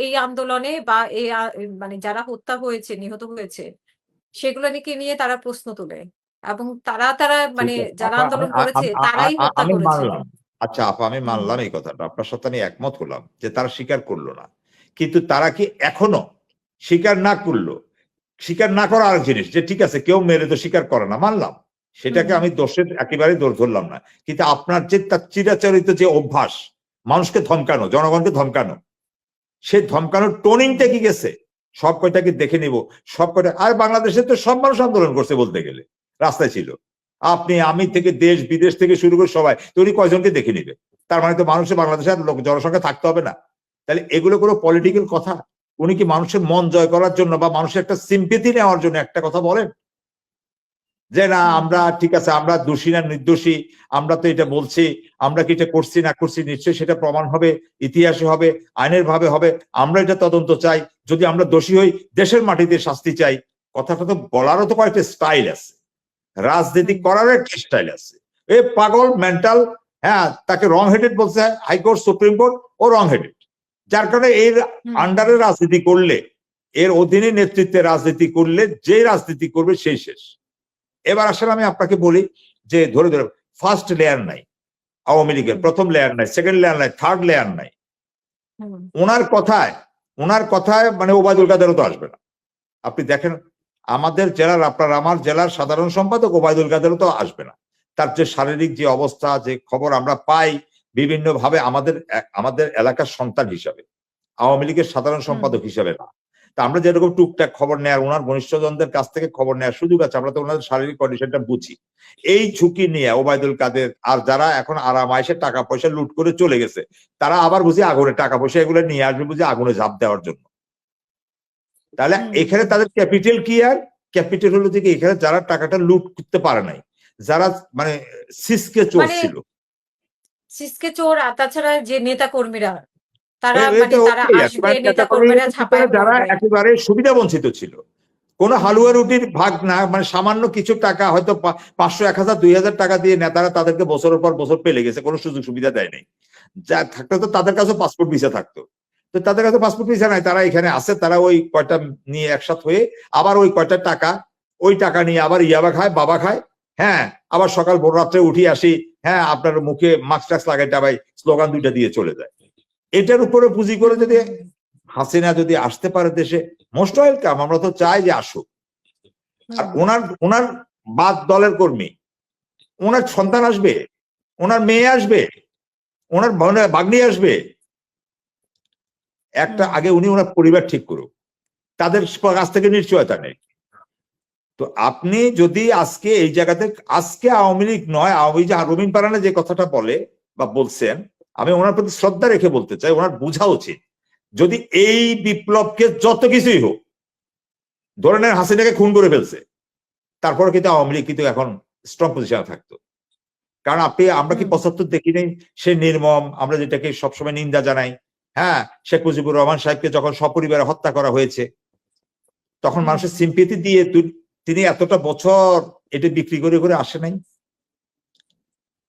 এই আন্দোলনে বা এই মানে যারা হত্যা হয়েছে, নিহত হয়েছে সেগুলো নিয়ে তারা প্রশ্ন তোলে। এবং তারা মানে ঠিক আছে যারা আপা, আন্দোলন করেছে তারাই হত্যা আমি করেছে। মানলাম। আচ্ছা আপা, আমি হুম, মানলাম এই কথাটা, আপনার সাথে আমি একমত হলাম যে তারা স্বীকার করলো না, কিন্তু তারা কি এখনো স্বীকার না করলো, স্বীকার না করা আরেক জিনিস, যে ঠিক আছে কেউ মেরে তো স্বীকার করে না, মানলাম, সেটাকে আমি দোষের একেবারে দোষ ধরলাম না। কিন্তু আপনার যে তার চিরাচরিত যে অভ্যাস, মানুষকে ধমকানো, জনগণকে ধমকানো, সেই ধমকানোর টোনিংটা কি গেছে, সব কয়টাকে দেখে নিব, সব কয়টা। আর বাংলাদেশে তো সব মানুষ আন্দোলন করছে বলতে গেলে, রাস্তায় ছিল, আপনি আমি থেকে দেশ বিদেশ থেকে শুরু করে সবাই, তো উনি কয়জনকে দেখে নিবে? তার মানে তো মানুষের বাংলাদেশের লোক জনসংখ্যা থাকতে হবে না? তাহলে এগুলো কোনো পলিটিক্যাল কথা? উনি কি মানুষের মন জয় করার জন্য বা মানুষের একটা সিম্পেথি নেওয়ার জন্য একটা কথা বলেন যে না আমরা ঠিক আছে, আমরা দোষী না নির্দোষী, আমরা তো এটা বলছি, আমরা কি এটা করছি না করছি নিশ্চয়ই সেটা প্রমাণ হবে, ইতিহাসে হবে, আইনের ভাবে হবে, আমরা এটা তদন্ত চাই, যদি আমরা দোষী হই দেশের মাটিতে শাস্তি চাই। কথাটা তো বলারও তো কয়েকটা স্টাইল আছে, রাজনীতি করারও একটা স্টাইল আছে। এ পাগল মেন্টাল, হ্যাঁ, তাকে রং হেডেড বলছে হাইকোর্ট সুপ্রিম কোর্ট, ও রং হেডেড, যার কারণে এর আন্ডারে রাজনীতি করলে, এর অধীনে নেতৃত্বে রাজনীতি করলে যে রাজনীতি করবে সেই শেষ। এবার আসলে আমি আপনাকে বলি যে ধরে ধরে ফার্স্ট লেয়ার নাই আওয়ামী লীগের, প্রথম লেয়ার নাই, সেকেন্ড লেয়ার নাই, থার্ড লেয়ার নাই। ওনার কথায় মানে ওবায়দুল কাদেরও তো আসবে না। আপনি দেখেন আমাদের জেলার, আপনার আমার জেলার সাধারণ সম্পাদক ওবায়দুল কাদেরও তো আসবে না। তার যে শারীরিক যে অবস্থা, যে খবর আমরা পাই বিভিন্ন ভাবে, আমাদের এলাকার সন্তান হিসাবে, আওয়ামী লীগের সাধারণ সম্পাদক হিসাবে না। তা আমরা যেরকম টুকটাক খবর নেয়ার, ওনার ঘনিষ্ঠজনদের কাছ থেকে খবর নেওয়ার সুযোগ আছে, আমরা তো ওনাদের শারীরিক কন্ডিশনটা বুঝি। এই ঝুঁকি নিয়ে ওবায়দুল কাদের আর যারা এখন আরাম আয়েসে টাকা পয়সা লুট করে চলে গেছে, তারা আবার বুঝি আগুনে টাকা পয়সা এগুলো নিয়ে আসবে বুঝি আগুনে ঝাঁপ দেওয়ার জন্য। তাহলে এখানে তাদের ক্যাপিটাল কি? আর ক্যাপিটাল হলো যে এখানে যারা টাকাটা লুট করতে পারে নাই, যারা মানে সিসকে চোর ছিল, সিসকে চোর, আর তাছাড়া যে নেতা কর্মীরা তারা তারা আসবে, নেতা কর্মীরা নেতা ঝাঁপায় যারা পড়বে। একেবারে সুবিধা বঞ্চিত ছিল, কোন হালুয়া রুটির ভাগ না, মানে সামান্য কিছু টাকা হয়তো 500 1000 2000 টাকা দিয়ে নেতারা তাদেরকে বছরের পর বছর পেলে গেছে, কোনো সুযোগ সুবিধা দেয় নাই। যা থাকতো তো তাদের কাছে পাসপোর্ট ভিসা থাকতো, তো তাদের কাছে পাসপোর্ট ভিসা নাই, তারা এখানে আসে, তারা ওই কয়টা নিয়ে একসাথ হয়ে আবার ওই কয়টা টাকা, ওই টাকা নিয়ে আবার ইয়াবা খায়, বাবা খায়, হ্যাঁ, আবার সকাল ভোর রাত্রে উঠি আসি, হ্যাঁ, আপনার মুখে মাস্ক টাস্ক লাগাইটা ভাই স্লোগান দুইটা দিয়ে চলে যায়। এটার উপরে পুঁজি করে যদি হাসিনা যদি আসতে পারে দেশে, মোস্ট ওয়েলকাম, আমরা তো চাই যে আসুক। আর ওনার বাদ দলের কর্মী, ওনার সন্তান আসবে, ওনার মেয়ে আসবে, ওনার ভাগ্নি আসবে, একটা আগে উনি ওনার পরিবার ঠিক করুক, তাদের কাছ থেকে নিশ্চয়তা নেই। তো আপনি যদি আজকে এই জায়গাতে, আজকে আওয়ামী লীগ নয়, আওয়ামী যে রবিন পারানা যে কথাটা বলে বা বলছেন, আমি ওনার প্রতি শ্রদ্ধা রেখে বলতে চাই, ওনার বোঝা উচিত যদি এই বিপ্লবকে যত কিছুই হোক, ধরে নেন হাসিনাকে খুন করে ফেলছে, তারপরে কিন্তু আওয়ামী লীগ কিন্তু এখন স্ট্রং পজিশনে থাকতো। কারণ আমরা কি 75 দেখি নেই, সে নির্মম, আমরা যেটাকে সবসময় নিন্দা জানাই, হ্যাঁ, শেখ মুজিবুর রহমান সাহেবকে যখন সপরিবারে হত্যা করা হয়েছে, তখন মানুষের সিম্পেথি দিয়ে তিনি এতটা বছর এটা বিক্রি করে করে আসে নাই।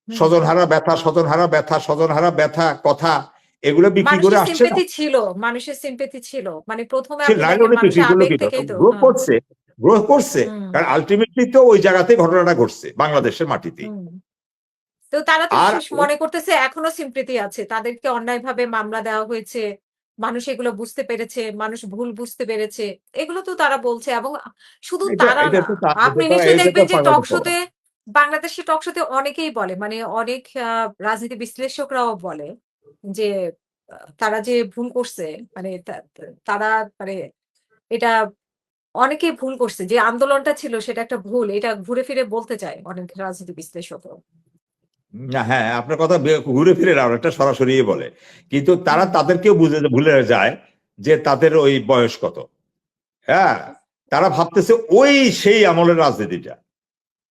স্বজনহারা ব্যথা, স্বজনহারা ব্যথা, স্বজনহারা ব্যথা কথা, এগুলো বিক্রি করে আসছে না। ছিল, মানুষের সিম্পেথি ছিল, মানে প্রথমে সে আপনি নাইলে দেখেন উনি মানুষের বিক্রি করলো আবেগ কি থেকেই তো গ্রো করছে, গ্রো করছে, কারণ আলটিমেটলি তো ওই জায়গাতে ঘটনাটা ঘটছে বাংলাদেশের মাটিতেই। তো তারা তো আর মনে করতেছে এখনো সিম্পেথি আছে, তাদেরকে অন্যায়ভাবে মামলা দেওয়া হয়েছে, মানুষ এগুলো বুঝতে পেরেছে, মানুষ ভুল বুঝতে পেরেছে, এগুলো তো তারা বলছে। এবং শুধু তারা এটা না, তো আপনি নিশ্চয়ই দেখবেন যে টকশোতে, বাংলাদেশের টকশোতে অনেকেই বলে, মানে অনেক রাজনীতি বিশ্লেষকরাও বলে যে তারা যে ভুল করছে, মানে তারা মানে এটা অনেকেই ভুল করছে, যে আন্দোলনটা ছিল সেটা একটা ভুল, এটা ঘুরে ফিরে বলতে চায় অনেক রাজনীতি বিশ্লেষকও। না, হ্যাঁ, আপনার কথা ঘুরে ফিরে না, অনেকটা সরাসরি বলে, কিন্তু তারা তাদেরকেও ভুলে যায় যে তাদের ওই বয়স কত। হ্যাঁ, তারা ভাবতেছে ওই সেই আমলের রাজনীতিটা।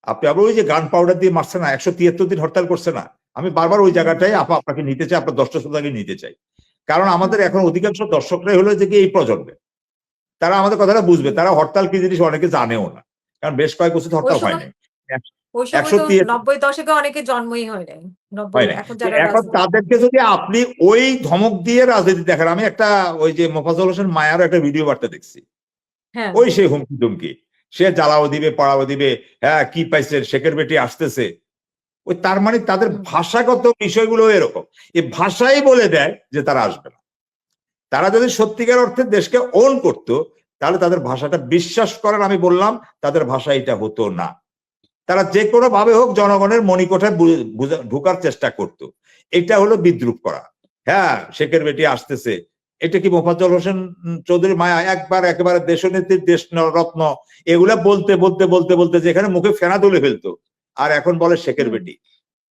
আপনি আবার ওই যে গান পাউডার দিয়ে মারছে না, 173 দিন হরতাল করছে না, আমি বারবার ওই জায়গাটাই আপনাকে নিতে চাই, আপনার দর্শক শ্রোতাকে নিতে চাই। কারণ আমাদের এখন অধিকাংশ দর্শকরাই হলো যে এই প্রজন্মে, তারা আমাদের কথাটা বুঝবে, তারা হরতাল কি জিনিস অনেকে জানেও না, কারণ বেশ কয়েক বছর হরতাল হয় নাই। ওই সময় তো 103 90 দশকে অনেকে জন্মই হয় নাই। 90 হয় না। এখন তো যারা এখন রাজনীতি তাদেরকে যদি আপনি ওই ধমক দিয়ে রাজনীতি দেখেন, আমি একটা ওই যে মোফাজ্জল হোসেন মায়ার একটা ভিডিও বার্তা দেখছি, হ্যাঁ, ওই সেই হুমকি ধুমকি, সে জ্বালাও দিবে পড়াও দিবে, হ্যাঁ কি পাইছেন শেখের বেটি আসতেছে, ওই তার মানে তাদের হুম, ভাষাগত বিষয়গুলো এরকম, এই ভাষাই বলে দেয় যে তারা আসবে না। তারা যদি সত্যিকার অর্থে দেশকে ওন করতো তাহলে তাদের ভাষাটা বিশ্বাস করেন, আমি বললাম তাদের ভাষা এটা হতো না। তারা যে কোনো ভাবে হোক জনগণের মণিকোঠায় ঢুকার চেষ্টা করত। এটা হলো বিদ্রুপ করা। হ্যাঁ শেখের বেটি আসতেছে, এটা কি মোফাজ্জল হোসেন চৌধুরী মায়া একবার একেবারে দেশনেত্রী দেশ রত্ন এগুলা বলতে বলতে বলতে বলতে যেখানে মুখে ফেনা তুলে ফেলতো, আর এখন বলে শেখের হুম, বেটি।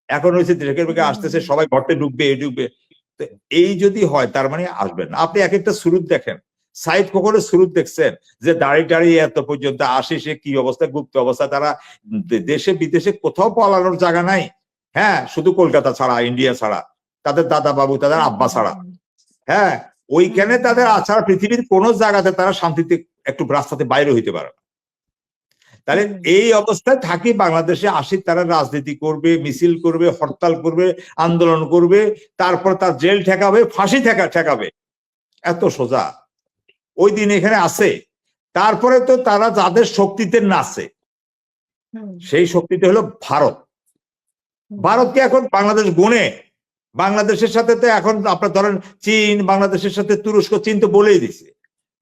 এখন হয়েছে শেখের বেটি আসতেছে, সবাই ঘরতে ঢুকবে এই ঢুকবে। তো এই যদি হয় তার মানে আসবেন না। আপনি এক একটা সুরুত দেখেন, সাইদ খোকনের সুরুত দেখছেন যে দাঁড়িয়ে দাঁড়িয়ে এত পর্যন্ত আসে, সে কি অবস্থা, গুপ্ত অবস্থা, তারা দেশে বিদেশে কোথাও পালানোর জায়গা নাই। হ্যাঁ শুধু কলকাতা ছাড়া, ইন্ডিয়া ছাড়া, তাদের দাদা বাবু তাদের আব্বা ছাড়া। হ্যাঁ ওইখানে তাদের আছাড়া পৃথিবীর কোন জায়গাতে তারা শান্তিতে একটু রাস্তাতে বাইরে হইতে পারে না। তাহলে এই অবস্থায় থাকি বাংলাদেশে আসি, তারা রাজনীতি করবে, মিছিল করবে, হরতাল করবে, আন্দোলন করবে, তারপর তার জেল ঠেকাবে, ফাঁসি ঠেকাবে। এত সোজা। ওই দিন এখানে আছে। তারপরে তো তারা যাদের শক্তিতে নাচে, সেই শক্তিতে হলো ভারত। ভারতকে এখন বাংলাদেশ গুনে, বাংলাদেশের সাথে তো এখন আপনার ধরেন চীন, বাংলাদেশের সাথে তুরস্ক, চীন তো বলেই দিছে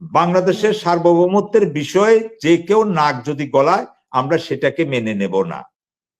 বাংলাদেশের সার্বভৌমত্বের বিষয়ে যে কেউ নাক যদি গলায় আমরা সেটাকে মেনে নেব না।